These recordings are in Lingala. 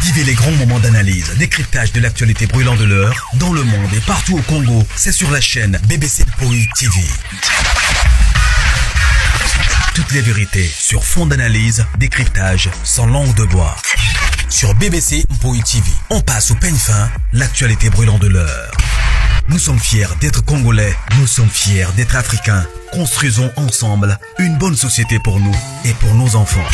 Vivez les grands moments d'analyse, décryptage de l'actualité brûlante de l'heure, dans le monde et partout au Congo. C'est sur la chaîne BBC Mpoi TV. Toutes les vérités sur fond d'analyse, décryptage sans langue de bois. Sur BBC Mpoi TV, on passe au peigne fin, l'actualité brûlante de l'heure. Nous sommes fiers d'être Congolais, nous sommes fiers d'être Africains. Construisons ensemble une bonne société pour nous et pour nos enfants.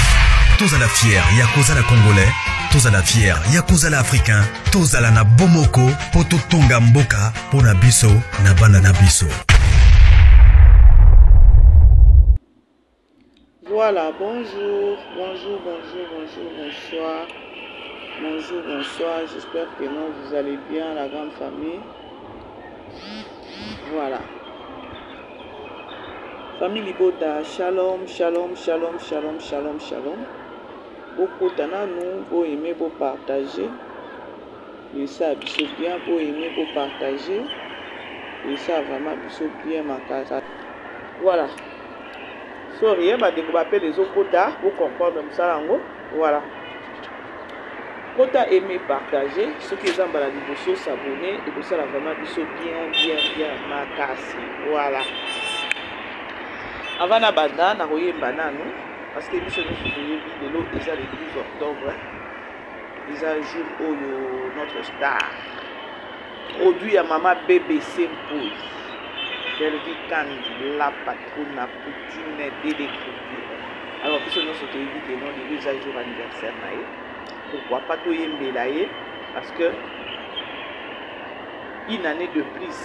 Tous à la fière, Yakozala Congolais. Tous à la fière, Yakozala Africain. Tous à la na Bomoko, Poto Tonga Mboka, Pona Biso, Nabana Nabiso. Voilà, bonjour, bonjour, bonjour, bonjour, bonsoir. Bonjour, bonsoir, j'espère que non, vous allez bien, la grande famille. Voilà. Famille Libota, shalom, shalom, shalom, shalom, shalom, shalom. Beaucoup d'entre nous, vous aimez, vous partager. Et ça, c'est bien, vous aimez, vous partager. Et ça, vraiment, c'est bien, ma case. Voilà. Sorry, je vais appeler les autres quotas pour comprendre comme ça. Voilà. Quota aimer partager. Ceux qui ont la vidéo s'abonner. Et pour ça, vraiment, ils sont bien, ma casse. Voilà. Avant la banda, na roye banane parce que nous sommes de l'eau déjà le 12 octobre. Déjà jour où notre star produit à maman BBC Mpoi. Delvi Kandi, la patronne à Poutine d'électricité. Alors, puisque nous sommes que non, les 2 jours anniversaire, pourquoi pas tout yembelaye? Parce que une année de plus,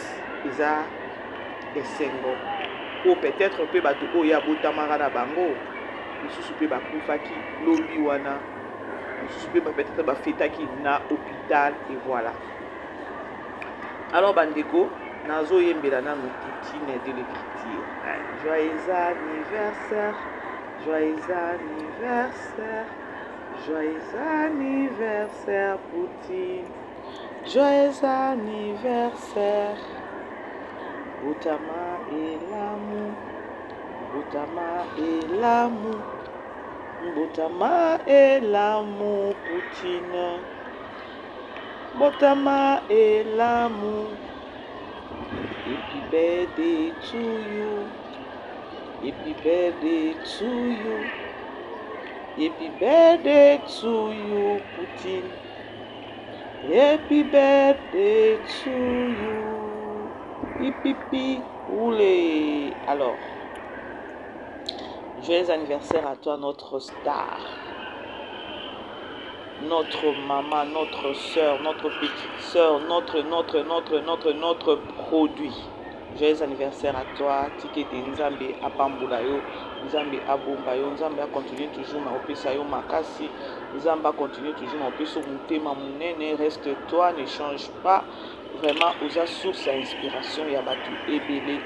ils ont des 5 ans. Ou peut-être que bato oya botamara na bango lisusu pe bakufaki lobi wana lisusu pe peut-être bafetaki na hôpital et voilà. Alors bandeko nazo yembela na Poutine de l'écriture. Joyeux anniversaire, joyeux anniversaire, joyeux anniversaire Poutine, joyeux anniversaire. Botama et l'amour, Botama et l'amour, Botama et l'amour, Poutine, Botama et l'amour. Happy birthday to you, happy birthday to you, happy birthday to you, Poutine, happy birthday to you. Pipi, oulé. Alors, joyeux anniversaire à toi, notre star, notre maman, notre soeur, notre petite soeur, notre produit. Joyeux anniversaire à toi, Tikete Nzambe Apambulayo, Nzambe Abombayo, Nzambe a continué toujours à Opesayo Makasi, Nzambe a continué toujours à Opeso Moutema Mounene, reste toi, ne change pas. Vraiment, aux sources à inspiration, il y a battu ébélé.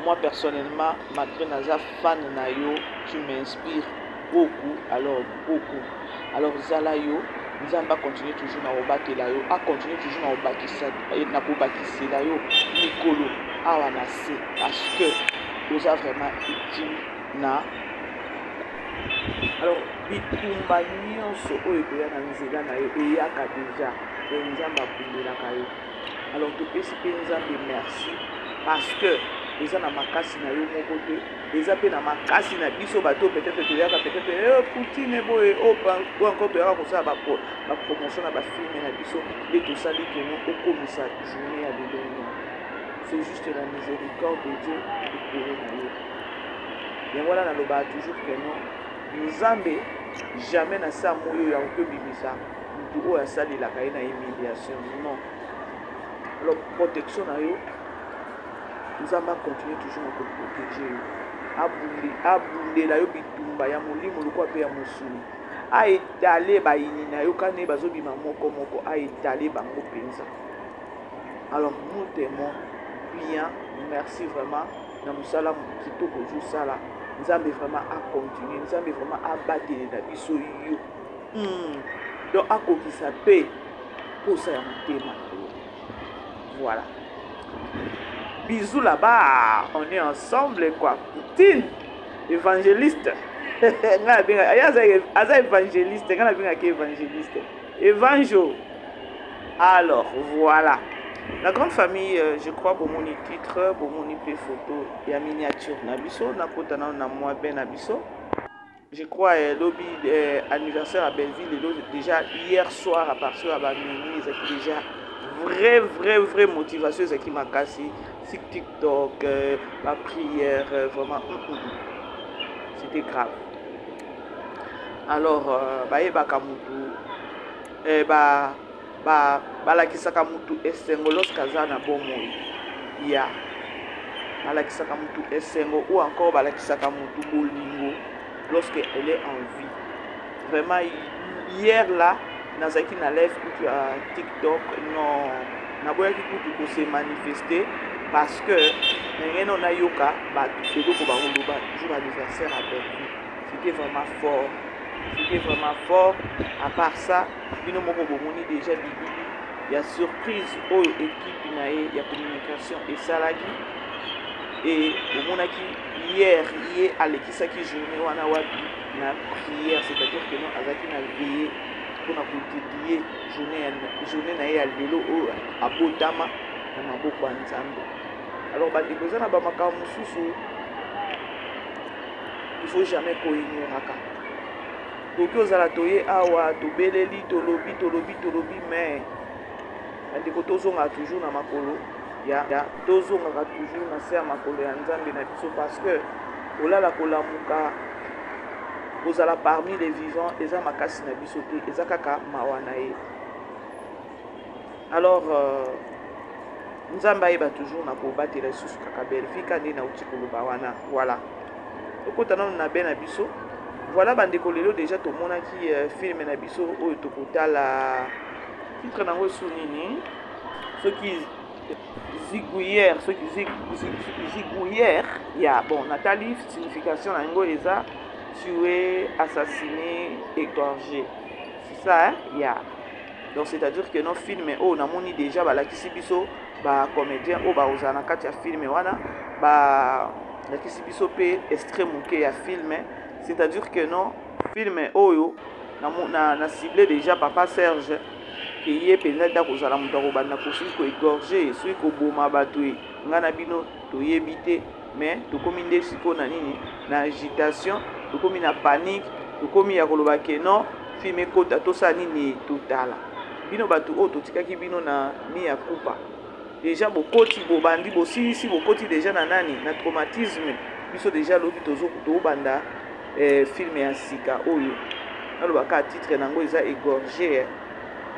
Moi, personnellement, malgré Naza fan Nayo, tu m'inspires beaucoup, alors beaucoup. Alors, Zalayo, nous allons continuer toujours à obattre Layo, à continuer toujours à obattre Layo, Nicolo, Awanase, parce que vous avez vraiment utile na. Alors, bitumba nyonso oyo ekoya na nzela na yo eyaka déjà nzambe abundelaka yo. Alors topesi mpe nzambe merci parce que eza na makasi na yo moko te, eza mpe na makasi na biso bato peut-être toyaka peut-être Poutine boye o encore toyaka kosala bapromotion na bafilme na biso nde tosali keno okomisa journée ya lelo. C'est juste la miséricorde de Dieu ekolo na yo. Yango wana nalobaka toujours keno Nzambe jamais na sa moyo ya okobimisa mutu oyo asalelaka ye na humiliation. Non. Alors protection na yo Nzambe a continuer toujours à protéger yo, abundela yo bitumba ya molimo lokwa pe ya mosulu, a étaler bayini na yo kane bazobima moko a étaler bango penza. Alors nous t'aimons bien, merci vraiment na musala kitoko jo sala. Nzambe vraiment a continuer, Nzambe vraiment a battre na biso yo. Donc a kokisa pe pour ça ya motema. Voilà. Bisous là-bas, on est ensemble quoi. Poutine, évangéliste. aza évangéliste, évangéliste. Évangile. Alors, voilà. La grande famille, je crois, pour mon titre, pour mon photo, il y a miniature Nabiso, Nakotana Namwa Ben Nabiso. Je crois lobby anniversaire à Belleville, déjà hier soir à partir de la minuit, c'est déjà vraie motivation, c'est qui m'a cassé, sur TikTok, ma prière, vraiment, c'était grave. Alors, balakisaka mutu esengo lorsque aza na bomoi ya balakisaka mutu esengo ou encore balakisaka mutu bolingo lorsque elle est en vie. Vraiment hier là nazaki na live kutu à TikTok non naboyaki kutu ko se manifester parce que ndenge na yoka ba eloko ba ngoloba jour anniversaire à Belleville. C'était vraiment fort. C'était vraiment fort. À part ça, bino moko bomoni déjà bibi. Il y a surprise au équipe nae, il y a communication et salagi. Et bomonaki hier à l'équipe qui journée wana wapi na prière, c'est-à-dire que nous azaki na veillé pour na dédier journée nae ya lelo au abotama na maboko ya Nzambe. Alors ba déposer na ba makambo mususu. Il faut jamais qu'on ignoraka. Toki ozala toye awa tobeleli tolobi mais ndeko tozonga toujours na makolo ya tozonga toujours na ser makolo ya Nzambe na biso parce que olala kolamuka ozala parmi les vivants eza makasi na biso te eza kaka mawa na ye. Alors Nzambe ayeba toujours na kobatela lisusu kaka Belleville kande na uti koloba wana. Voilà okotana na be na biso. Voilà bandeko lelo déjà tout le monde qui film na biso oyo tokotala titre nango sunini ceux qui zigouillère ya bon Nathalie signification nango eza tué assassiné égorgé c'est ça hein ya donc c'est à dire que nos films oh namoni déjà balakisi biso ba comédien oh ba ozana kati ya film wana ba lakisi biso pe extrait moke ya film. C'est-à-dire que non, film oyo na ciblé déjà papa Serge qui est pénal da kozala mutako banda kosi ko égorger celui ko boma batoué ngana bino to yebité mais to komi ndesiko na nini na agitation to komi na panique to komi ya koloba ke non film kota to sa nini totala bino batu o to tikaki bino na mi ya kupa déjà bokoti bobandi bosisi bokoti déjà na nani na traumatisme biso déjà lobi tozo to banda film ya sika oyo alobaka titre nango eza égorgé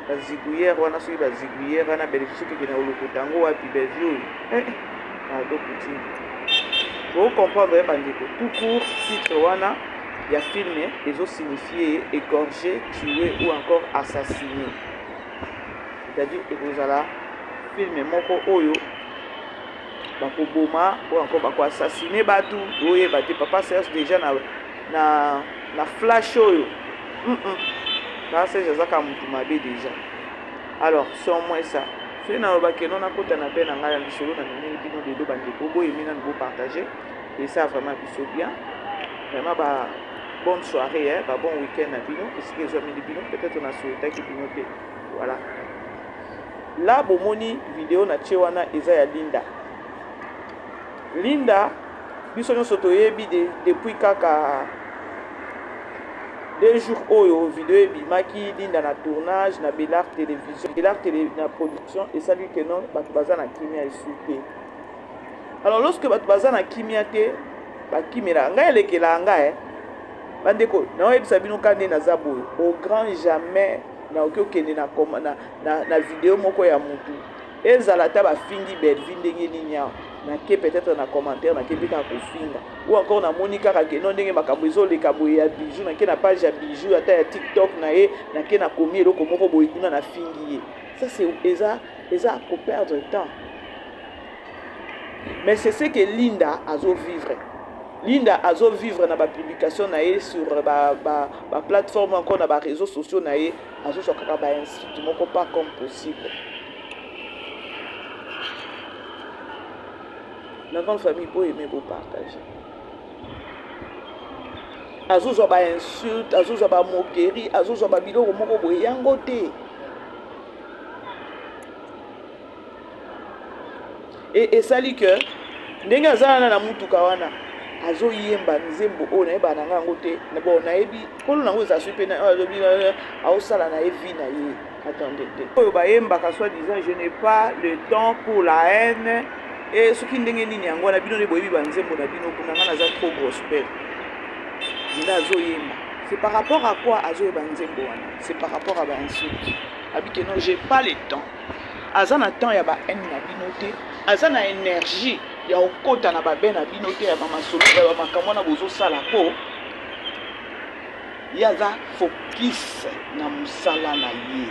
bazigouillère wana soki bazigouillère wana bénéfice keke na olokota yango wapi Belleville adokuti faut comprendre bandeko tout court titre wana ya film ezosignifier égorgé tué ou encore assassiné c'est-à-dire ekozala film moko oyo bakoboma ou encore bakoassassine batu oyeba te papa Serge déjà na flash oyo Serge azaka mutu mabe déjà. Alors c'est au moins ça soki nalobaki non nakota na pe na ngai ya lisolo na mingi bino lelo bandeko boyemi nani bopartage et ça vraiment biso bien vraiment ba bonne soirée hein, ba bon week-end na bino esiki ezwameli bino peut-être na souhaitaki bino te. Voilà là bomoni vidéo na tie wana eza ya Linda biso nyonso toyebi depuis kaka 2 jours oyo vidéo ebimaki Linda na tournage na Belar télévision na production et salut que non bato baza na kimia esupe. Alors lorsque bato baza na kimia te bakimela ngai elekela ngai bandeko na oyebisa bino kande naza boye au grand jamais na okokende na vidéo moko ya mutu ezala ta bafingi Belleville ndenge nini na ke peut-être na commentaire na ke bika kofinga ou encore na moni kaka ke non ndenge makambo ezoleka boye ya bijou na ke na page ya bijou ata ya TikTok na ye na ke na komi eloko moko boye kuna na fingi ye. Ça c'est eza pour perdre le temps. Mais c'est ce que Linda azo vivre na ba publication na ye sur ba plateforme encore na ba réseaux sociaux na ye azo sokaka ba insulte moko pas comme possible. La grande famille peut aimer vous partager. azozwa ba insulte, azozwa ba moquerie, azozwa ba biloko moko boye yango te. Et sali que ndenge azana na mutuka wana azo yemba nzembo o na yeba na ngango te na bon na yebi kolo nango za supe na au sala na evi na ye. Attendez oyo ba yemba ka soit disant je n'ai pas le temps pour la haine et ce qui ndenge nini yango na bino ne boyebi ba nzembo na bino kuna ngana za trop gospel nda azo yemba. C'est par rapport à quoi azo yeba nzembo wana? C'est par rapport à ba insulte abi que non j'ai pas le temps. Azana temps ya ba haine na bino te, azana énergie ya okota na ba ben na bino te ya ba masolo ya ba makambo na bozo sala po yaza focus na musala na ye.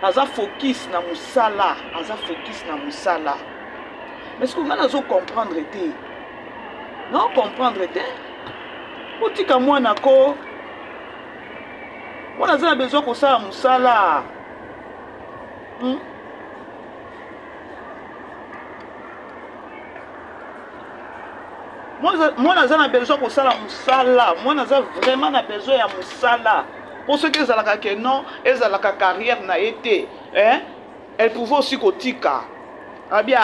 Aza focus na musala, aza focus na musala. Mais ce qu'on a zo comprendre te. Non comprendre te. Otika mwana ko mwana za besoin ko sala musala. Moi, j'ai besoin de ça, moi, j'ai vraiment besoin de ça. Pour ceux qui ont que non, ils ont la carrière n'a été, hein, elle pouvait aussi kotika. Ah bien,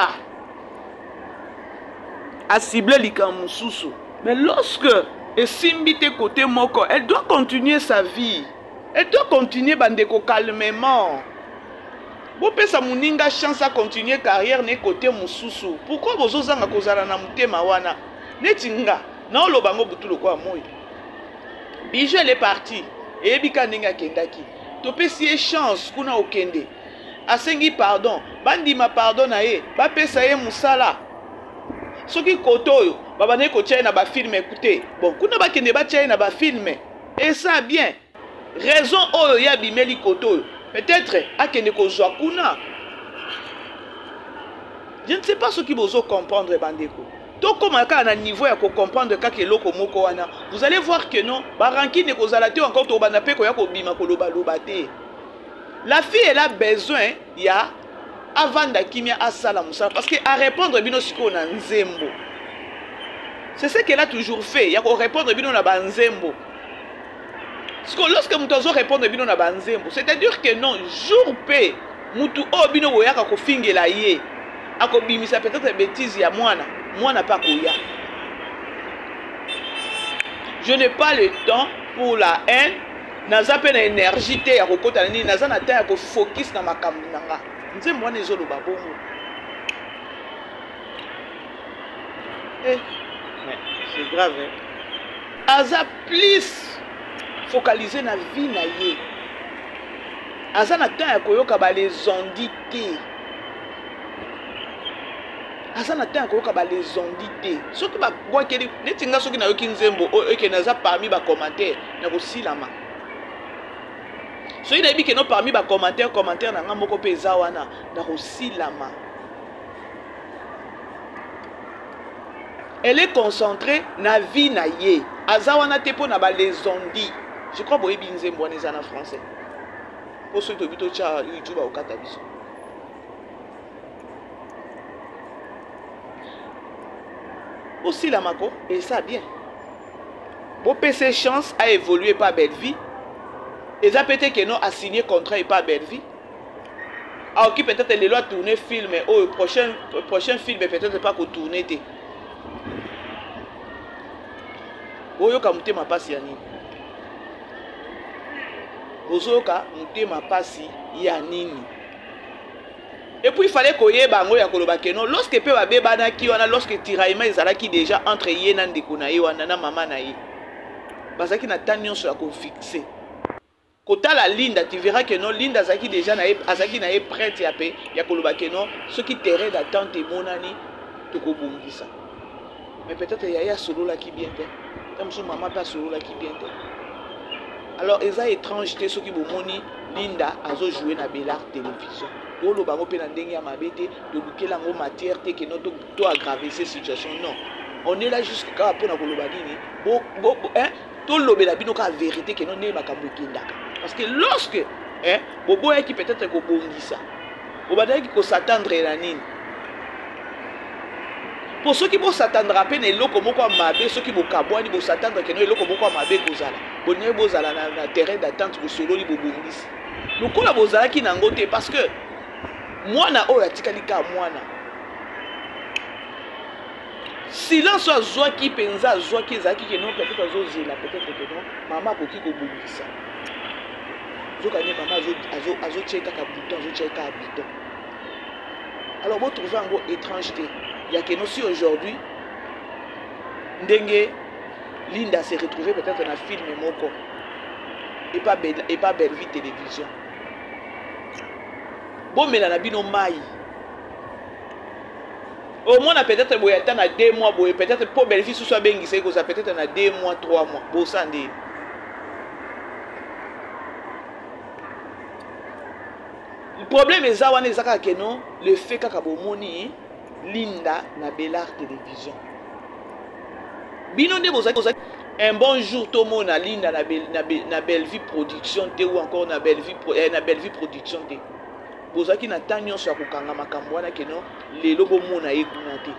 à cibler les kamususu. Mais lorsque elle simbite côté moko, elle doit continuer sa vie. Elle doit continuer bandeko calmement. Vous pouvez sa muninga chance à continuer carrière ne côté mususu. Pourquoi vous osez en cause à la mutema wana? Netinga, non lo bango butu lo kwa moi. Bijou elle est partie. Et bika ninga kendaki. Topé si chance kuna okende. Asengi pardon. Bandi ma pardon na ye. Ba pesa ye musala. Soki kotoyo. Baba ne ko tchai na ba film écoutez. Bon, kuna ba kende ba tchai na ba film. Et ça bien. Raison oyo ya bimeli kotoyo. Peut-être a kende ko zwa kuna. Je ne sais pas ce qui vous comprendre bandeko. Donc, comme à un niveau, il faut comprendre que loko moko wana. Vous allez voir que non, baranki ne kozalate encore to banape ko yako bima koloba lobate. La fille elle a besoin ya avant d'akimia asala musa parce que à répondre bino siko na nzembo. C'est ce qu'elle a toujours fait, ya ko répondre bino na banzembo. Parce que lorsque mutozo répondre bino na banzembo, c'est-à-dire que non, jour pe mutu o bino ko yaka ko fingela ye. Ako bimisa peut-être bêtise ya mwana. Moi, n'a pas koya. Je n'ai pas le temps pour la haine. Naza pe na énergie te ya kokota nini naza na temps ya ko focus na makambo nanga. Nze mwana ezolo babongo. Mais c'est grave hein. Aza plus focaliser na vie na ye. Aza na temps ya koyoka ba les ondi te. Azana temps ko ka les ondité soki ba bwakeli netinga soki na yoki nzembo eke naza parmi ba commentaire na ko silama soki na biki no parmi ba commentaire na ngamoko peza wana na ko silama. Elle est concentrée na vie na ye azawana te po na ba les ondi. Je crois boye bi nzembo na en français pour ceux qui bito cha YouTube au katabiso. Aussi la mako et ça bien. Bon PC chance à évoluer par belle vie. Et ça peut-être que non a signé contrat et pas belle vie. Alors qui peut-être les lois tourner film mais au prochain film peut-être pas qu'on tourner té. Oyo ka mutema pasi ya nini? Ozo ka mutema pasi ya nini? Et puis il fallait qu'on y ait bango ya koloba keno lorsque pe ba bebana ki wana lorsque tiraillement ezalaki déjà entre ye na ndeko na ye wana na mama na ye bazaki na tanyon sur la ko fixer kota la Linda tu verras que non Linda azaki déjà na ye azaki na ye prête ya pe ya koloba keno ce qui terrain d'attente et monani to ko bongisa mais peut-être yaya solo la ki bien te comme son maman pas solo la ki bien te alors eza étrangeté ce qui bomoni Linda azo jouer na Bellard télévision. Pour le bango pe na ndenge ya mabete de bukela ngo matière te que notre to aggraver ces situations non. On est là jusqu'à pour na koloba nini hein to lobela bino ka vérité que non ne makambo kindaka. Parce que lorsque hein bobo qui peut-être ko bongisa. Obadaki ko s'attendre na nini. pour ceux qui vont s'attendre à peine et l'eau moko mabe ceux qui vont kabwani vont s'attendre que l'eau moko mabe kozala bonne bozala na terrain d'attente pour solo li bobongisi lokola bozala ki nango te parce que mwana oyo atikali ka mwana silence azwaki penza azwaki ezalaki ke non peut-être azozela peut-être que non mama akoki kobongisa zokanye mama azotie kaka bouton azotie kaka bouton. Alors vous trouvez en gros étrangeté. Il y a que nous si aujourd'hui Ndenge Linda s'est retrouvée peut-être dans un film Moko et pas Belle Vie Télévision. Bon mais la bino mai. Au moins peut-être boy attendre 2 mois boy peut-être pour Belle Vie soit bien c'est que ça peut-être dans 2 mois 3 mois. Bon ça ndé. Le problème est ça que non le fait que bomoni Linda na Bellar Télévision. Bino de un bon jour tout le monde na Linda na Belle Vie Production te ou encore na Belle Vie Production te. Bozaki na tanyo so akokanga makambo wana ke non lelo bomona ekuna te.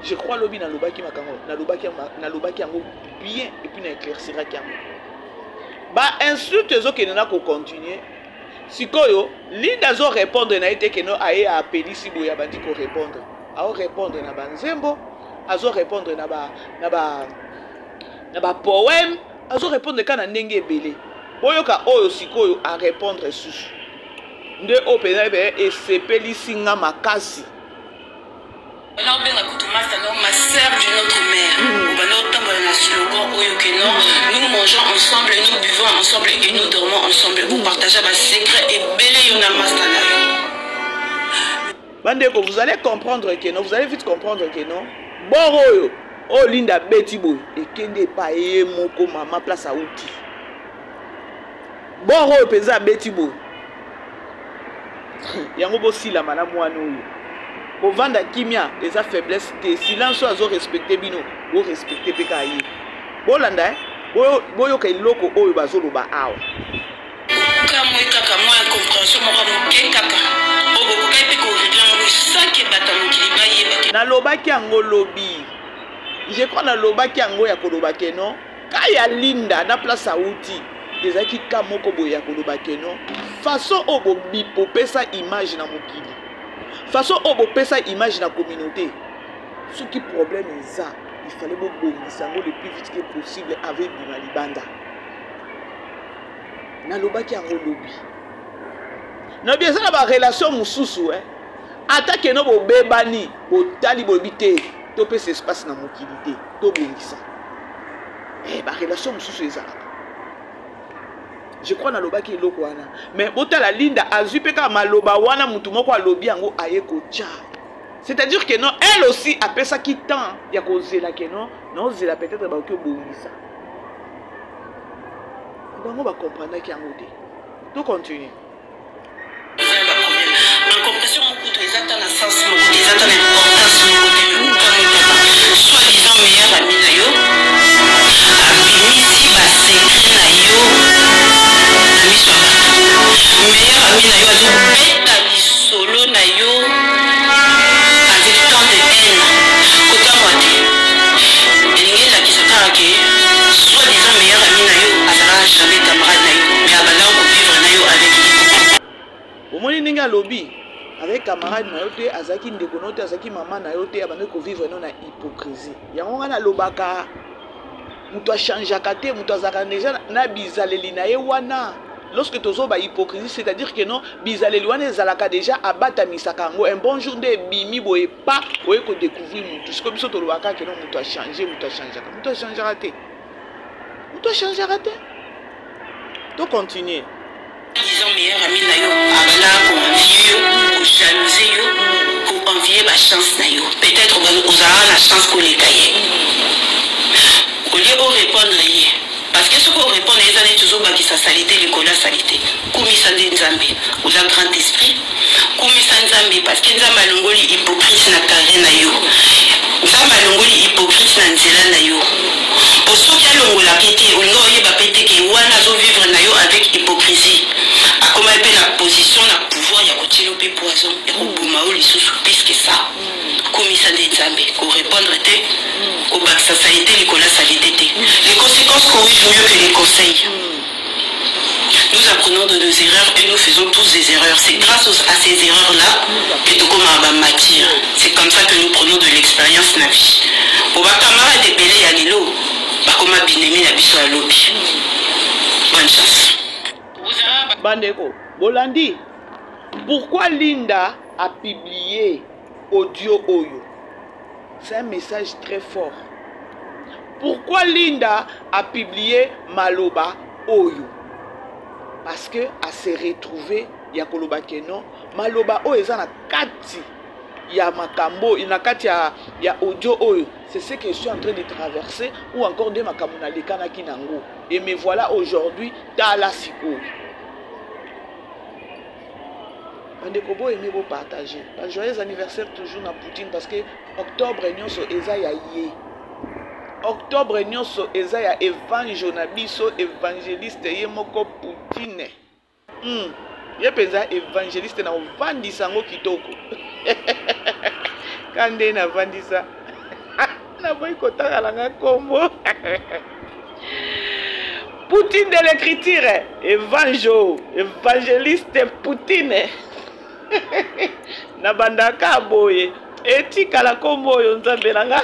Je crois lobi na lobaki makambo na lobaki yango bien et puis na éclaircira yango. Ba insulte zo ke nana ko continuer. Sikoyo Linda zo répondre na été que no aye appeli si boya bandi ko répondre. A répondre na banzembo, azo répondre na ba poème, azo répondre kana ndenge ebele. Boyoka oyo sikoyo a répondre susu. Nde opena be e sepeli singa makasi. Ma sœur de notre mère, nous mangeons ensemble, nous buvons ensemble et nous dormons ensemble. Vous partagez ma secret et belé Bandeko, vous allez comprendre que non, vous allez vite comprendre que non. Bon, oh Linda Betibo et Kende Paye Moko Mama place à outil. Bon, pesa Betibo. Yango bosi la madame Wano. Pour vendre kimia, les faiblesse, que silence azo respecté bino, ou respecté pekaye. Bolanda, boyo ke loko oyo bazolo ba awa. Kamo kaka moi incompréhension mo kaka. Obo ko kai pe ko ridlango saki bata mo kiliba yeba. Na lobaki yango lobi. Je crois na lobaki yango ya kolobake non. Kaya Linda na place à outil. Ezaki kamoko boya kolobake non. Façon obo bipo pesa image na mokili. Façon obo pesa image na communauté. Ce qui problème est ça. Il fallait bondir le plus vite que possible avec Bimali Banda. Na lobaki yango lobi. Na bien ça na relation mususu attaque no bo bebani bo tali bo bité to pe espace na mokilité to bongisa. Ba relation mususu ezalaka. Je crois na lobaki eloko wana. Mais botala Linda azupe ka maloba wana mutu moko alobi yango ayeko cha. C'est-à-dire que non, elle aussi a fait ça qui tend. Il y a causé là que non, non, c'est la peut-être que ça. Donc on va comprendre qu'il y a un côté. Tout continue. En compréhension, mon couteau, ils attendent la sens, mon couteau, ils attendent l'importance, mon couteau, soi-disant meilleur ami nayo, abimisi basekri nayo, ami soa, meilleur ami nayo, azo beta lisolo nayo. Soi-disant meilleur ami nayo, azara jamais camarade nayo, mais abala on vivre nayo avec lui. Au moins ninga lobby avec camarade nayo te azaki ndekono te azaki maman nayo te abande ko vivre na hypocrisie. Yango ngana lobaka muto changer kate muto azaka déjà na bizaleli na ye wana. Lorsque tozo ba hypocrisie, c'est-à-dire que non bizaleli wana ezalaka déjà abata misaka ngo un bon jour de bimi boye pas oye ko découvrir muto. C'est comme ça to lobaka que non muto a changer raté. Tu as changé à rater. Tu continues. Disons meilleur ami nayo, abala ko envier ko jalouser yo, ko envier ba chance nayo. Peut-être on aura la chance ko les cahiers. Au lieu de répondre yé. Parce que ce qu'on répond les années toujours ba qui sa salité l'école salité. Koumi sande nzambe, vous avez grand esprit. Koumi sande nzambe parce que nzamba longoli hypocrite na carré nayo. Nzamba longoli hypocrite na nzela nayo. Pour ceux qui ont la pété, on a pété qui ont vivre avec hypocrisie. À comment elle la position, la pouvoir, il y a un poison, il y a un lisusu plus que ça komisa nde nzambe korépondre te kobakisa salite likola salite te les conséquences corrigent mieux que les conseils. Nous apprenons de nos erreurs et nous faisons tous des erreurs. C'est grâce à ces erreurs-là que nous commençons à matière. C'est comme ça que nous prenons de l'expérience na vie. Pour les camarades de Belé à Lilo, comme Binemi na biso à Lobi. Bonne chance. Bandeko, Bolandi, pourquoi Linda a publié audio Oyo? C'est un message très fort. Pourquoi Linda a publié Maloba Oyo? Parce que à se retrouver ya koloba keno Maloba Oyo eza na kati ya makambo ina kati ya audio Oyo. C'est ce que je suis en train de traverser ou encore de makambo na lekana kinango. Et me voilà aujourd'hui tala siko. Bandeko bo aimé bo partager. Un joyeux anniversaire toujours na Poutine parce que octobre nyonso eza ya ye. Octobre nyonso eza ya évangéliste ye moko Poutine. Ye penza évangéliste na ovandisa ngo kitoko. Kande na vandisa. Na boy kotaka langa kombo. Poutine de l'écriture, évangéliste Poutine. Na bandaka boye. Etika la kombo yo nzambe nanga.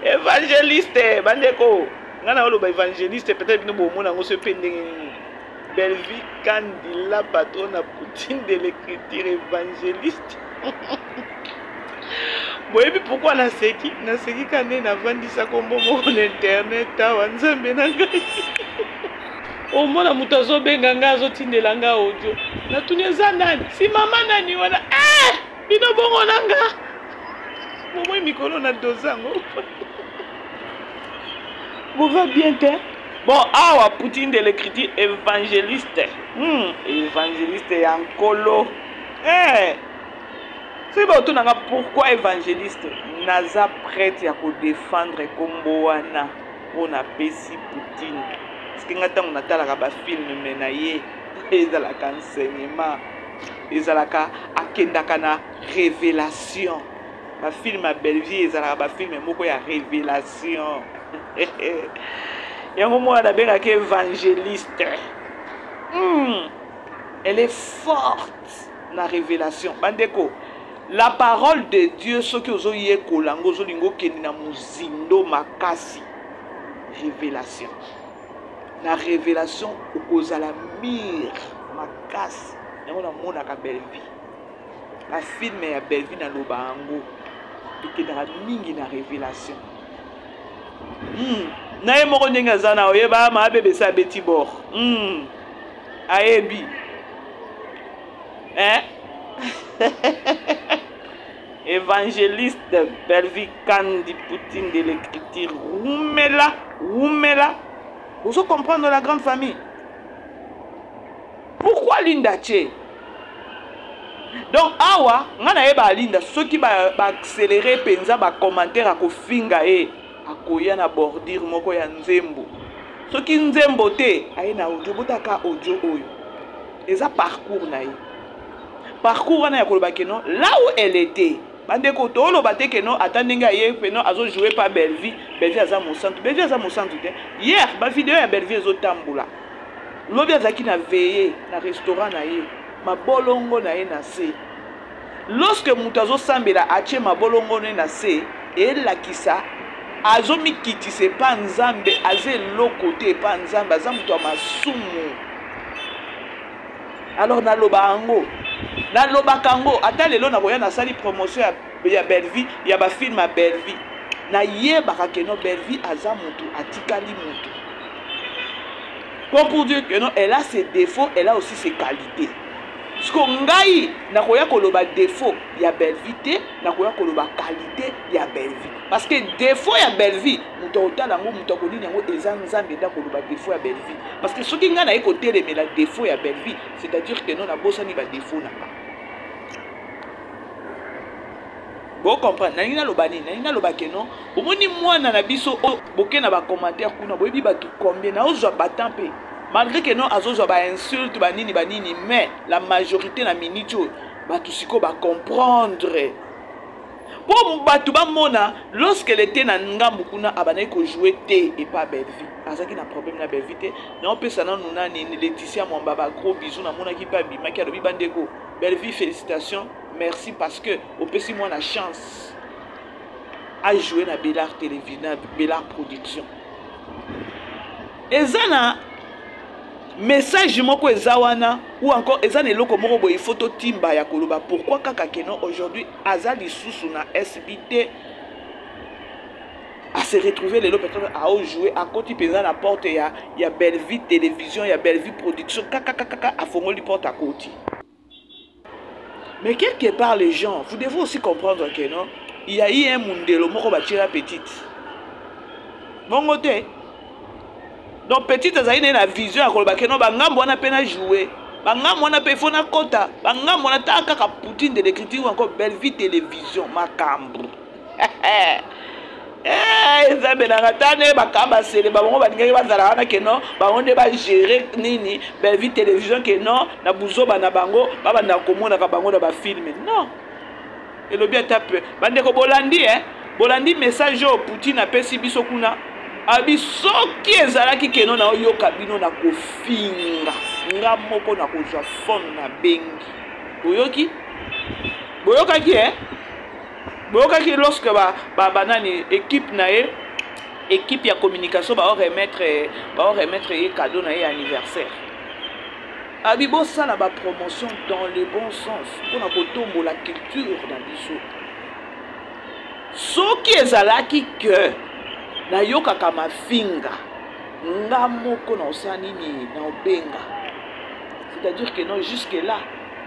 Évangéliste bandeko. Ngana oloba évangéliste peut-être nous bomona ngo se pendenge. Belvi Kandila patron à Poutine de l'écriture évangéliste. Boyebi pourquoi na seki kande na vandisa kombo mo internet ta nzambe nanga. O mona mutazo benga ngazo tindelanga audio. Na tunyeza nani? Si mama nani wana bino bongo nanga. Momo mikolo na dozango. Vous va bien te? Bon, awa Poutine de l'écriture évangéliste. Évangéliste yankolo. C'est bon, pourquoi évangéliste? Naza prête à défendre kombo wana on a Pessi Poutine. Parce que ngata on atala ba film menaye ezalaka enseignement ezalaka akendaka na révélation. Ba film à Belleville ezalaka ba film moko ya révélation. Yango mo na benga ke évangéliste. Elle est forte na révélation. Bandeko, la parole de Dieu, ce que vous avez kolango zolingo kenina muzindo makasi. Révélation. La révélation okoza la mire makasi. Yango na mona ka Belleville. La film ya Belleville na lobango. Ekedara mingi na révélation. Na ye moko ndenge zana oyeba ma bebe sa beti bor. Ayebi. Évangéliste Belvi Kandi Poutine de l'écriture. Roumela. Vous comprenez la grande famille. Pourquoi Linda Tché? Donc, awa, ngana eba Linda, ceux qui va accélérer penza ba commentaire à kofinga akoya na bordure moko ya nzembo. Ceux qui nzembo te, aye na audio botaka audio oyo. Eza parcours na ye. Parcours wana ya koloba keno là où elle était. Bandeko to lo bate keno atandinga ye peno azo jouer par Belleville aza mon centre. Belleville aza mon centre te. Hier ba vidéo ya Belleville zo tambula. Lobi azaki na veiller na restaurant na ye. Ma bolongo na ye na se. Lorsque mutazo sambela ache ma bolongo na se et la kisa azo mikitise pa nzambe aze lokote pa nzambe aza mutu masumu. Alors na loba ango na loba kango ata lelo na boya na sali promotion ya Belleville ya ba film à Belleville na yebaka keno Belleville aza mutu atikali mutu. Pour dire que non, elle a ses défauts, elle a aussi ses qualités. Ce qu'on gagne, na koya koloba défaut ya Belleville, na koya koloba qualité ya Belleville. Parce que défaut ya Belleville, muto otala ngo muto ko nini ngo ezanzambe da koloba défaut ya Belleville. Parce que ce qui ngana ekote le mais la défaut ya Belleville, c'est-à-dire que non na bossa ni ba défaut na pas. Vous comprenez? Nina lobani, nina lobake non. Omoni mwana na biso boke na ba commentaire kuna boyebi batu combien na ozo batampe. Malgré que non azo ba insulte banini mais la majorité na minute bato siko ba comprendre po bato ba mona lorsqu'elle était na ngambu kuna abana ko jouer té et pas Belleville azaki na problème na Belleville té na on peut ça na nuna ni Laetitia Mwamba ba gros bisous na mona ki pa bima ki alobi bandeko Belleville félicitations merci parce que au pesi moi la chance à jouer na Bellard télévision Bellard production ezana message moko ezawana ou encore ezana eloko moko boye photo timba ya koloba pourquoi kaka keno aujourd'hui azali sous na SBT à se retrouver les peut-être à jouer à côté pesant la porte ya Belleville télévision ya Belleville production kaka à fongoli porte à côté. Mais quelque part les gens vous devez aussi comprendre que non il y a eu un mundelo moko batira petite bongo te. Donc petite azali na vision ya koloba keno bangambo wana pena jouer bangambo wana pe fona kota bangambo wana taka ka Poutine de l'écriture encore Belleville télévision makambo zabe na ngatane bakamba sele bango baninga bazala wana keno bango nde ba gérer nini Belleville télévision keno na buzoba na bango baba na komona ka bango na ba film non elobi atape bande ko bolandi message au Poutine apesi biso kuna abi soki ezalaki keno na oyoka bino na kofinga nga moko na kozwa fond na bengi boyokaki lorsque banani équipe na équipe ya communication ba remettre cadeau na anniversaire abi bosala ba promotion dans le bon sens pona kotombola culture na biso soki ezalaki que na yoka kama finga nga moko na osani ni na obenga c'est-à-dire que non jusque là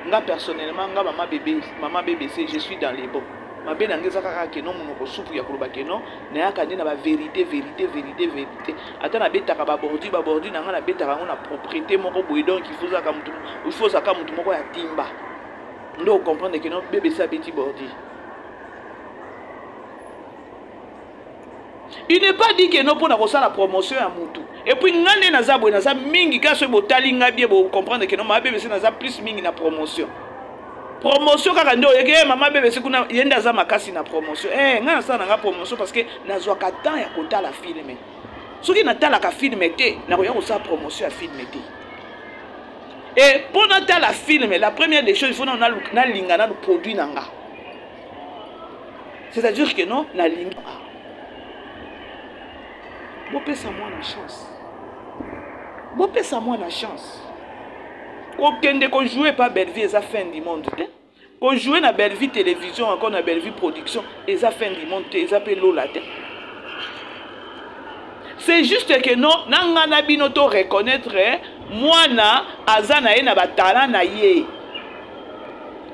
nga personnellement nga maman BBC je suis dans les bons mabe na ngeza kaka que non monoko soupu ya koloba que non na yaka ndi na ba vérité ata na betaka ba bordi na nga na betaka ngo na propriété moko boy donc il faut ça mutu moko ya timba ndo comprendre que non BBC a petit bordi. Il n'est pas dit que non pour la promotion à Moutou. Et puis, ngane naza mingi kaso botali ngabie bo comprendre que non ma BBC naza plus mingi na promotion. Promotion kaka ndo yeke mama BBC kuna yenda za makasi na promotion. Ngana sa na promotion parce que nazwa ka temps ya kota la film. Soki na tala ka film te na koya ko sa promotion à film te. Et pour na tala film la première des choses il faut na lingana le produit nanga. C'est-à-dire que non na linga bopesa moi la chance. Bopesa moi la chance. Kokende ko jouer pas Belleville ça fin du monde. Ko jouer na Belleville télévision encore na Belleville production et ça fin du monde et ça peut lola. C'est juste que non nanga na bino to reconnaître moi na azana na ba talent na ye.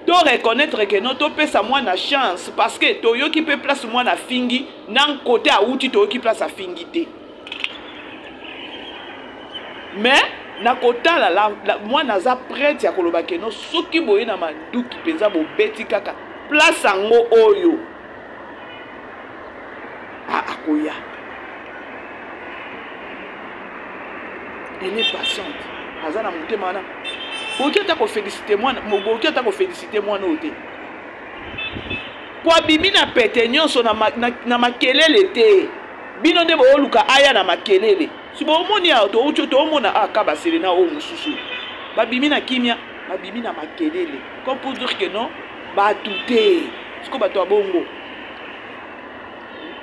To reconnaître que non to pesa moi la chance parce que to yo qui peut place moi na fingi nan côté a outi to qui place a fingi te. Mais na kota la moi naza prête ya koloba keno soki boye na manduki penza bo beti kaka place ango oyo akoya elle est patiente azana mutema na oki ta ko féliciter moi oki ta ko féliciter moi no te kwa bimi na pete nyonso na makelele te bino nde bo luka aya na makelele si bo moni auto ucho to mona akaba selena o mususu babimi na kimia babimi na makelele comme pour dire que non ba touté siko bato abongo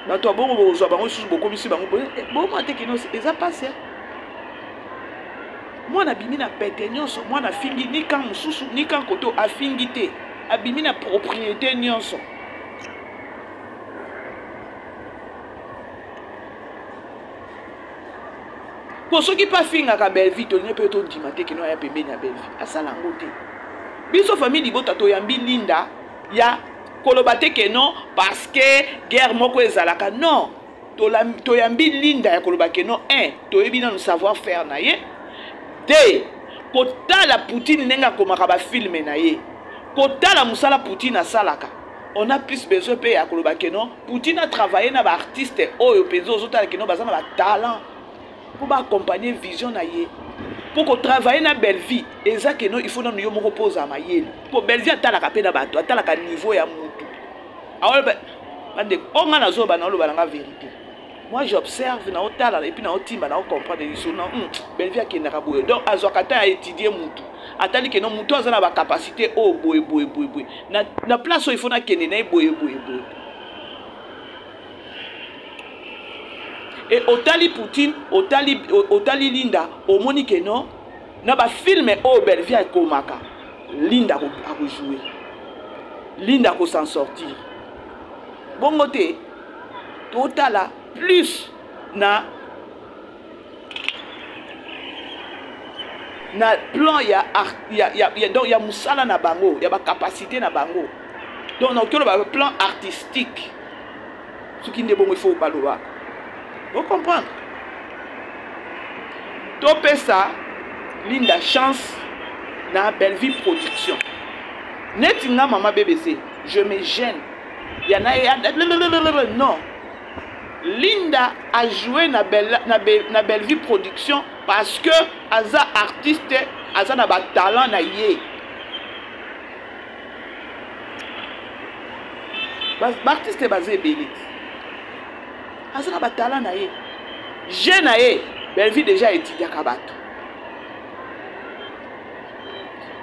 bo zo bango susu boko misi bango bo mate kino eza passé moi na bimi na pete nyonso moi na fingi ni kan mususu ni kan koto afingi te abimi na propriété nyonso. Pour ceux qui pas finga ka Belleville to ne peut to dimate que no ya pembe na Belleville asala ngote biso famille libota to yambi linda ya kolobate que non parce que guerre moko ezalaka non to yambi linda ya koloba que non to yebi na savoir faire na ye de kota la Poutine nenga komaka ba film na ye kota la musala Poutine asalaka on a plus besoin de ya koloba que non Poutine a travaillé na ba artiste oyo pezo zotala que non bazana ba talent pour accompagner vision na ye pour qu'on travaille na belle vie et ça que non il faut non yo moko poser ma yel pour belle vie atala ka pe na bato atala ka niveau ya mutu alors bande on a zo ba na lo ba nga vérité moi j'observe na otala et puis na otimba na comprendre les choses non belle vie akenda ka boye donc azokata a étudier mutu atali que non mutu azana ba capacité oh boye na place où il faut na kende na boye et otali Poutine otali Linda omoni que non na ba film o belle vie akomaka Linda a jouer Linda ko s'en sortir bongo te totala plus na plan donc ya musala na bango ya ba capacité na bango donc na okelo ba plan artistique ce qui ne bon il faut pas le voir. Vous comprenez? Topé ça, Linda chance dans Belle Vie Production. Netinga maman BBC, je me gêne. Il y en a non. Linda a joué dans Belle Vie Production parce que Aza artiste, Aza n'a pas talent na yé. L'artiste est basé belé. Aza na batala na ye jeune na ye belle vie déjà étudié kabato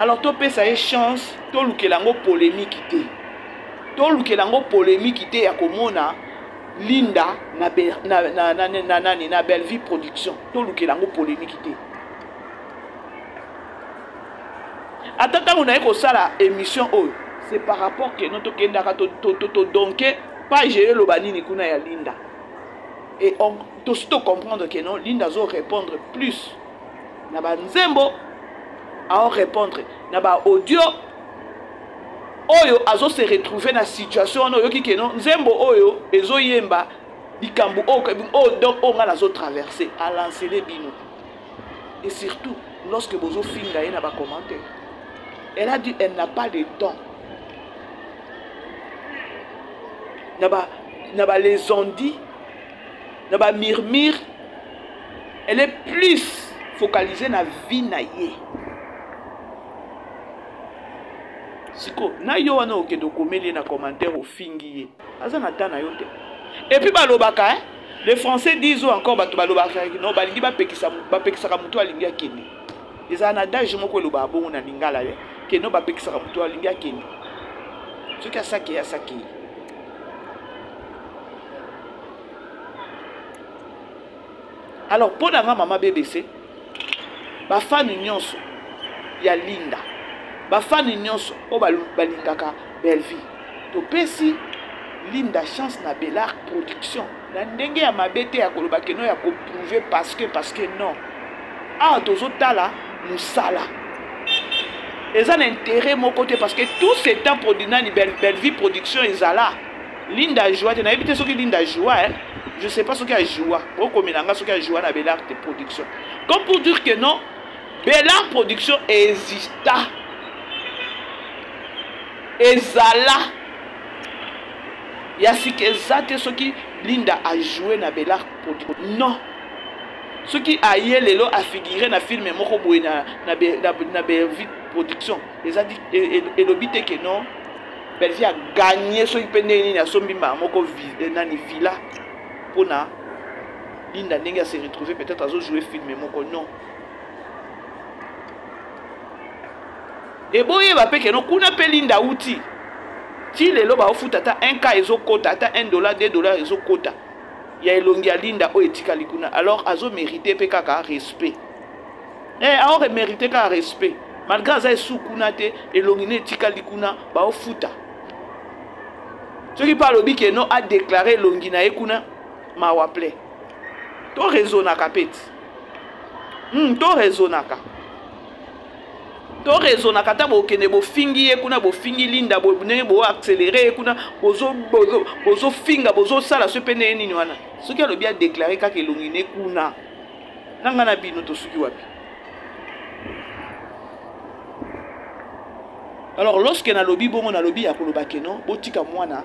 alors to pesa ye chance to lukelango polémique te ya komona Linda na Belle Vie Production to lukelango polémique te atata on a ko sala émission oh c'est par rapport que notre kendaka to donc pas gérer le banini kuna ya Linda. Et on doit comprendre que non, Linda doit répondre plus. Naba nzembo à répondre. Naba audio oyo azo se retrouver dans situation oyo ki non nzembo oyo ezo yemba likambu o donc on a zo traverser à lancer les bino. Et surtout lorsque bozo finga y na ba commentaire. Elle a dit elle n'a pas de temps. Naba les ont dit na ba murmure elle est plus focalisée na vie na ye siko na yo wana okende komeli na commentaire au fingi ye aza na tana yo te et puis balobaka les français disent encore bato balobaka non balingi bapekisaka mutu alingi akende eza na adage moko eloba bongo na lingala ye ke no bapekisaka mutu alingi akende soki asaki alors pour la maman BBC ba fan nyonso ya Linda ba fan nyonso o balingaka Belle Vie to pesi Linda chance na Bella Production na ndenge ya mabete ya koloba keno ya ko prouver parce que non ah tozo tala musala eza na intérêt mon côté parce que tout ce temps produit na Belle Vie Production ezala Linda joie na ebité soki Linda joie je sais pas ce qu'il a joué. Au communanga ce qu'il a joué dans Bella de Production. Comme pour dire que non, Bella Production exista. Ezala. Il y a ce qui Linda a joué dans Bella Production. Non. Ce qui a yé lelo a figuré dans film moko boy na Bella Production. Les a dit et l'obité que non. Belle Vie a gagné ce qui pendait na sombima moko nani villa. Na Linda Nenga s'est retrouvé peut-être à jouer film mais non et boye va pe que non kuna pe Linda outi ti lelo ba ofuta ta 1K ezo kota ta $1 $2 ezo kota ya elongi ya Linda o etika likuna alors azo mériter pe kaka respect a aurait mérité ka respect malgré ça sous kuna te elongi ne etika likuna ba ofuta ce qui parle bi que non a déclaré longi na ekuna ma waple to raisonnaka peti to raisonnaka ta bokende bofingi ye kuna bofingi Linda ndenge bo accélérer kuna bozo finga bozo sala so pene nini wana soki alobi a déclarer kaka elongi ne kuna nanga na bino to soki wapi alors lorsque na lobi bongo na lobi ya koloba keno botika mwana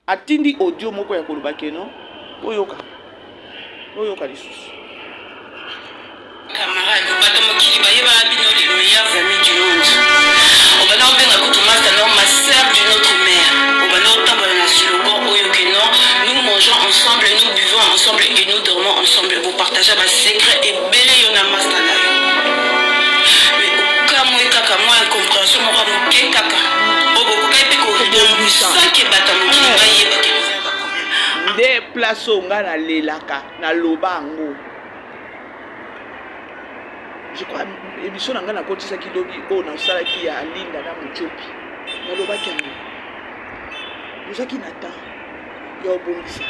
atindi audio moko ya koloba keno oyoka lisusu camarade batamokili bayeba bino les meilleurs amis du monde obana obenga kutu master ma sœur d'une autre mère obana otambola na slogan oyo que non nous mangeons ensemble nous buvons ensemble et nous dormons ensemble vous partagez ma secret et belé yona master na yo mais okamu kaka moi incompréhension mo ramuke kaka oboko kaipe ko de ça que batamokili bayeba que des places nga na lelaka na lobango. Je crois émission nga na kotisa ki lobi o na sala ki ya Linda na Muchopi na loba kango nous qui nata ya obongisa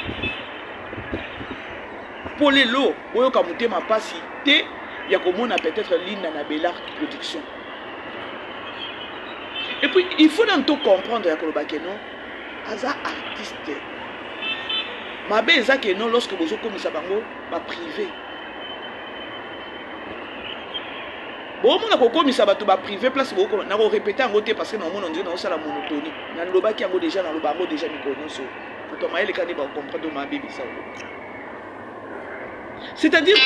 polelo oyo ka mutema pasi te ya komona peut-être Linda na Bellart production. Et puis il faut dans tout comprendre ya koloba ke non aza artiste mabe eza ke non lorsque bozo komisa bango ba privé bon mona ko komisa bato ba privé place boko na ko répéter en côté parce que na mona ndino sala monotonie na loba ki yango déjà na loba ngo déjà mikono so to maele kani ba comprendre ma bibi ça c'est-à-dire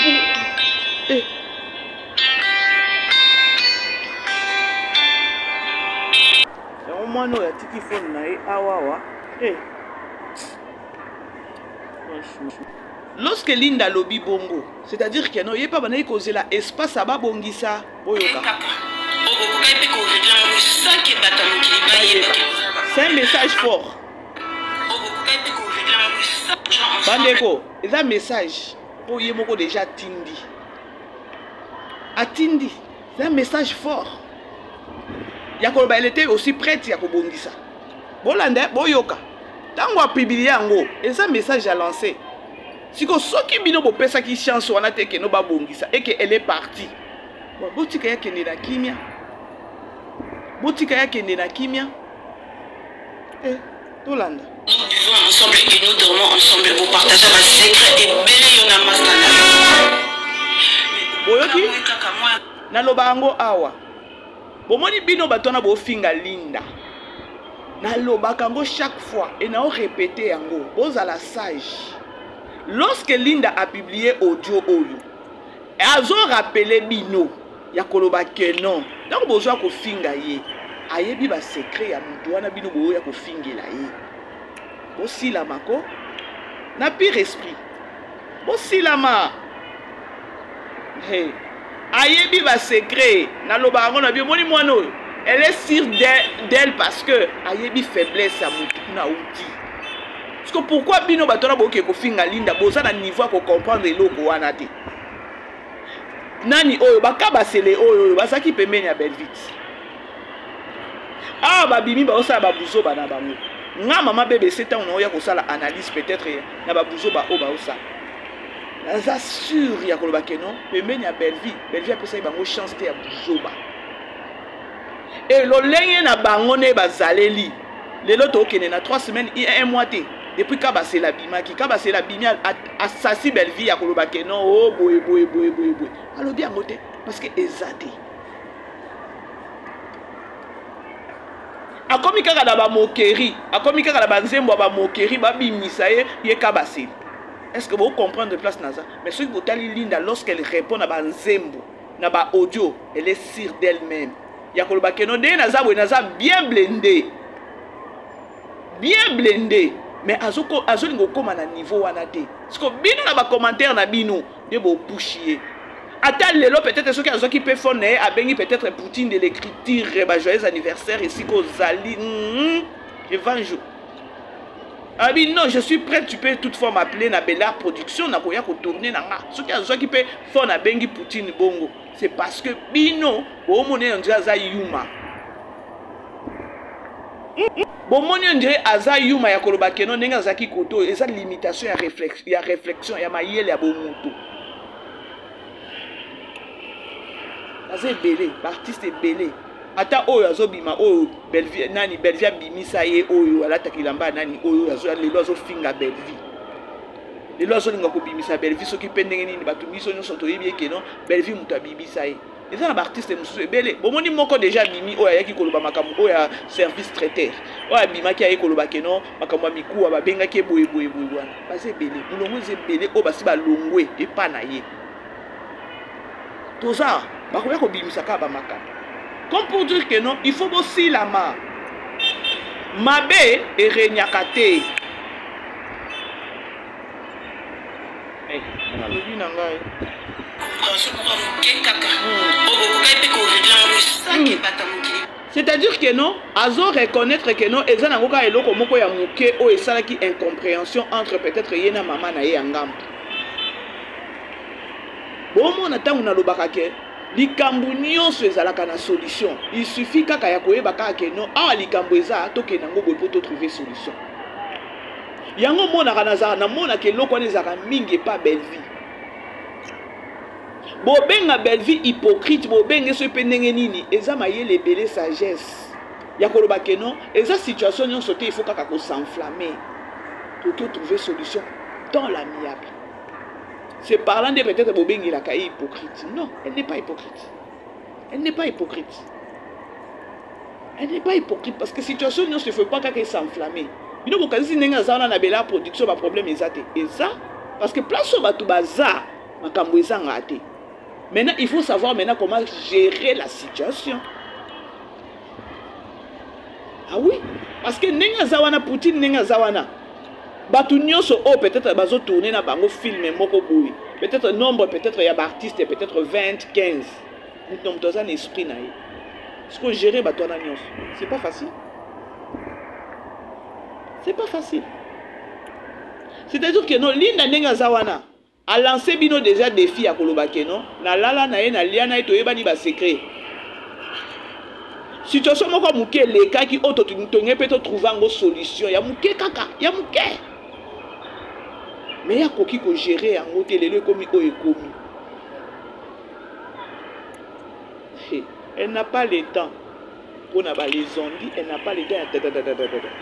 pour au moins no ya tiki phone na awawa lorsque Linda lobi bongo, c'est-à-dire que non, il n'y a pas de cause là, espace à babongisa, boyoka. C'est un message fort. Bandeko, c'est un message pour Yemoko déjà tindi. Atindi, c'est un message fort. Yakoba, elle était aussi prête, Yakobongisa. Bolande, boyoka. Tant qu'on publie en haut, c'est un message à lancer. Si vous avez une personne qui chance, on a été que nous babongisa et qu'elle est partie. Botika ya kende na kimia. Botika ya kende na kimia. Tolanda. Nous vivons ensemble et nous dormons ensemble. Vous partagez ma secret et belé yona mastana. Boyoki na lobango awa. Bomoni bino batona bo finga Linda. Na lobakango chaque fois et na répéter yango. Bozala sage. Lorsque Linda a publié audio oyo, elles ont rappelé bino ya koloba que non. Donc besoin ko finga ye. Ayebi ba secret ya mutu wana bino bo ya ko fingela ye. Aussi la mako na pire esprit. Aussi la ma. Hey. Ayebi ba secret na loba ngo na bi moni mwano. Elle est sûre d'elle parce que ayebi faiblesse ya mutu na outi. Parce que pourquoi bino batona boke ko finga Linda boza na niveau ko comprendre eloko wana te. Nani oyo bakaba sele oyo basaki pembeni ya Belvite. Ah ba bimi ba osala ba buzo bana bango. Nga mama bébé 7 ans on ya ko sala analyse peut-être na ba buzo ba o ba osa. Naza sûr ya ko ba kenon pembeni ya Belvite. Belvite apesa bango chance te ya buzo ba. Et lo lenge na bango ne bazaleli. Lelo to okene na 3 semaines et 1 mois te. Depuis Kabase la bima qui Kabase la bima assassi belle vie à Kolobake non oh boy. Alors bien côté parce que ezate. A komi kaka na ba moquerie, a komi kaka na ba nzembo ba moquerie ba bimisa ye Kabase. Est-ce que vous comprenez de place naza? Mais ce que vous tali Linda lorsqu'elle répond à ba nzembo na ba audio, elle est sûre d'elle-même. Ya Kolobake non de naza bien blindé. Bien blindé. Mais azolingo koma na niveau wana te. Parce que bino na ba commentaire na bino de bo pushier. Ata lelo peut-être ceux qui azoki peut faire a bengi peut-être Poutine de l'écriture ba joyeux anniversaire ici ko zali evanjo. Ah oui non, je suis prêt, tu peux toutefois m'appeler na Bellart production na koya ko tourner na nga. Ceux qui azoki peut faire na bengi Poutine bongo. C'est parce que bino o moné on dirait za yuma. Bon, mon dieu, Aza Yuma ya koloba keno nenga zaki koto, eza limitation ya réflexion ya mayele ya bomuto. Aza belé, l'artiste est belé. Ata oyo azobima oyo Belvie nani Belvie bimisa ye oyo alata kilamba nani oyo azo lelo azo finga Belvie. Lelo azo linga ko bimisa Belvie soki pendenge nini batu biso nyonso toyebi keno Belvie muto abimisa ye. Les artistes mususu belé bomoni moko déjà bimi oya yaki koloba makambo oya service traiteur oya bima ki ayi koloba keno makambo mikuwa babenga ke boye wana base belé mulongo ze belé o basi ba longwe epa na ye tout ça bakoya kobimisaka bamaka comme pour dire que non il faut aussi la main mabe erenyaka te nalobi na ngai c'est-à-dire que non azo reconnaître que non eza nango ka eloko moko ya moke oyo esalaki incompréhension entre peut-être ye na mama na ye ya ngambo bomona ntango nalobaka ke likambo nyonso ezalaka na solution il suffit kaka ya koyeba kaka ke non awa likambo eza tokende yango boye mpo totrouver solution yango monaka nazala namonaka eloko wana ezalaka mingi epa belle vie bobenga belle vie hypocrite bobenga so mpe ndenge nini eza mayele ebele sagesse ya koloba ke non eza situation nyonso te il faut kaka kosenflamme toki trouver solution dans l'amiable. C'est parlant de peut-être bobengi la kaye hypocrite. Non, elle n'est pas hypocrite. Elle n'est pas hypocrite. Elle n'est pas hypocrite parce que situation ne se fait pas qu'elle s'enflammer. Il faut que si n'enga zana na bela production ba problème ezate. Et ça parce que place au batu baza makambo ezanga ate. Maintenant, il faut savoir maintenant comment gérer la situation. Ah oui, parce que n'enga zawana Poutine n'enga zawana batu nyonso o peut-être bazo tourner na bango film moko boui. Peut-être nombre peut-être ya artiste peut-être 20 15. Nous sommes dans un esprit na ye. Ce qu'on gérer batu na nyonso, c'est pas facile. C'est pas facile. C'est-à-dire que non linda nenga zawana a lancé bino déjà défi à koloba ke non na lala na ye na liana to yebani ba secret. Situation moko muke le kaki auto tonge peut trouver une solution ya muke kaka ya muke. Mais il y a qui peut gérer en hôtel et le commis ou commis. Elle n'a pas le temps pour les zombies, elle n'a pas le temps.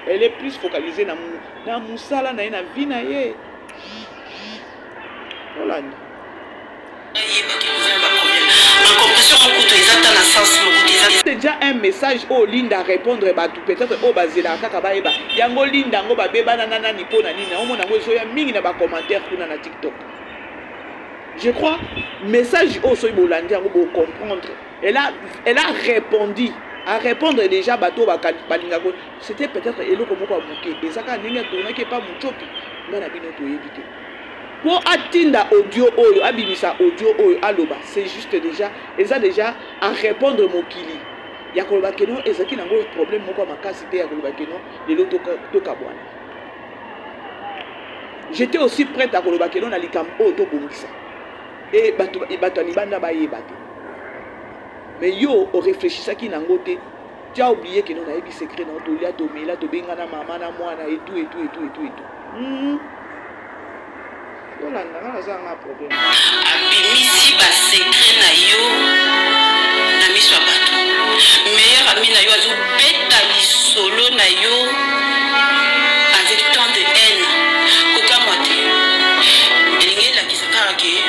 Elle est plus focalisée dans Moussala, dans la vie. Voilà. C'est déjà un message au Linda répondre peut-être au Bazela Kakabaeba. Yango Linda ngo ba beba nana ni pona ni na omona ngo soya mingi na ba commentaire kuna na TikTok. Je crois message au soy bolandi ngo bo comprendre. Elle a répondu. À répondre déjà bateau ba balinga ko c'était peut-être eloko moko abuke ezaka ninga tona ke pa muchopi ngana bino to yebite. Pour atteindre audio oyo abimisa audio oyo aloba c'est juste déjà eza déjà à répondre mokili ya koloba keno ezaki nango problème moko makasi te ya koloba keno lelo to kabwana. J'étais aussi prête à koloba keno na likam auto bongisa et bato libanda ba yebate mais yo o réfléchissaki nango te tu as oublié que non a eu secret dans to lia to mela to benga na mama na mwana et tout. Voilà, on a un problème. Abimisi ba secret na yo na miswa bato. Meilleur ami na yo azu beta li solo na yo avec tant de haine. Kota moite. Elingi la kisaka ke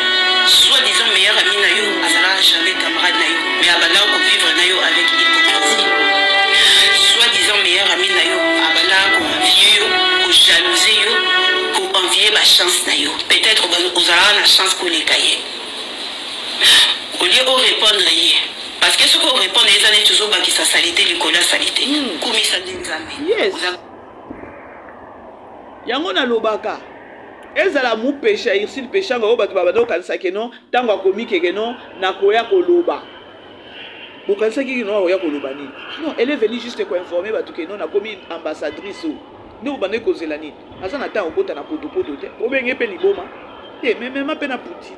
soit disant meilleur ami na yo azala jamais camarade na yo mais abala ko vivre na yo avec hypocrisie. Soit disant meilleur ami na yo abala ko envier yo, ko jalouser yo. Envier ma chance na yo peut-être vous aurez la chance pour les cahiers au lieu de répondre parce que ce qu'on répond les années toujours qui sa salité le cola salité comme ça d'examen yes yango na lobaka ezala mu péché ici le péché ngo bato babado kanisa ke non tango akomi ke non na koya koloba bokanisa ki non koya koloba ni non elle est venue juste pour informer bato ke non na komi ambassadrice nous bande kozela nini aza na temps okota na potopoto te obenge pe liboma te même pe na Poutine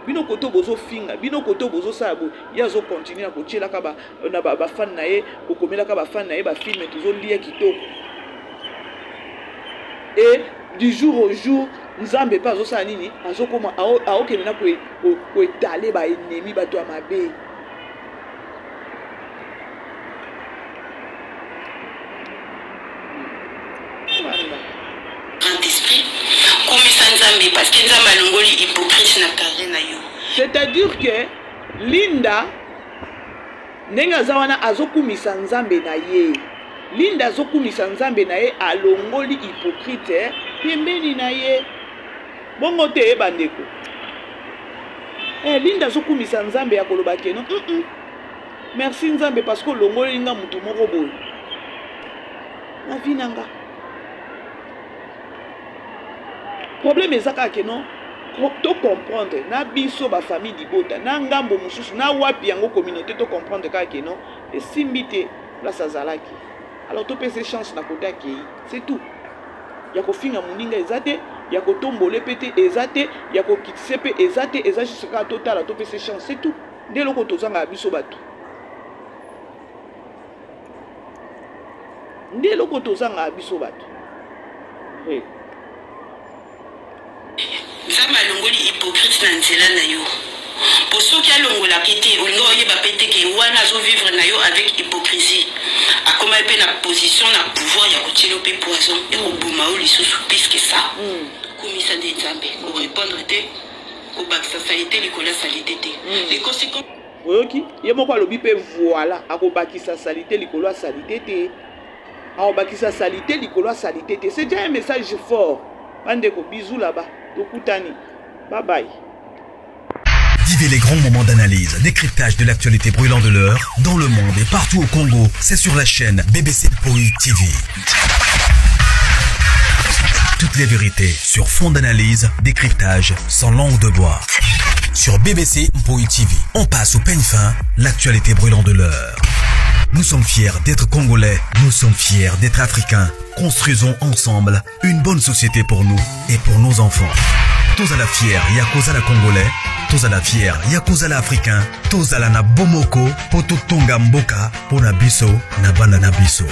bino koto bozo finga bino koto bozo sabo yazo continuer ko tiela ka ba na ba fan na ye ko komela ka ba fan na ye ba filme toujours lia kitoko et du jour au jour nzambe pas zo sa nini azo koma aokene na ko étaler ba ennemi bato ya mabe. C'est-à-dire que Linda nenga zawana azokumisa nzambe na ye. Linda azokumisa nzambe na ye alongoli hypocrite pembeni na ye. Bongo te bandeko. Linda zokumisa nzambe ya koloba keno. Merci nzambe parce que longoli nga mutu moko boy. Na vinanga. Problème ezaka keno to comprendre na biso ba famille dibota na ngambo mususu na wapi yango communauté to comprendre ka keno et simbité place azalaki. Alors to pese chance na côté akei, c'est tout. Ya ko finga muninga ezate, ya ko tombole pété ezate, ya ko kitise pe ezate, ezate jusqu'à total to pese chance, c'est tout. Dès loko tozanga biso batu. Dès loko tozanga biso batu. Hey. Nzambe alongoli hypocrite na nzela na yo. Pour ceux qui alongola pété, on oye ba pété ke wana zo vivre na yo avec hypocrisie. A comment pe na position na pouvoir ya kotilo pe poison et au bouma ou lisusu puisque ça. Comme ça des nzambe, pour répondre te ko ba salité likola salité te. Les conséquences oyoki, ye moko alobi pe voilà, akobakisa salité likolo salité te. Akobakisa salité likolo salité te. C'est déjà un message fort. Bandeko bisous là-bas. Tokutani. Bye bye. Vivez les grands moments d'analyse, décryptage de l'actualité brûlante de l'heure, dans le monde et partout au Congo. C'est sur la chaîne BBC Mpoi TV. Toutes les vérités sur fond d'analyse, décryptage sans langue de bois. Sur BBC Mpoi TV, on passe au peigne fin, l'actualité brûlante de l'heure. Nous sommes fiers d'être Congolais, nous sommes fiers d'être Africains. Construisons ensemble une bonne société pour nous et pour nos enfants. Tous à la fière, Yakoza la Congolais. Tous à la fière, Yakoza la Africain. Tous à la na Bomoko, Poto Tonga Mboka, Pona Biso, na Banda na Biso.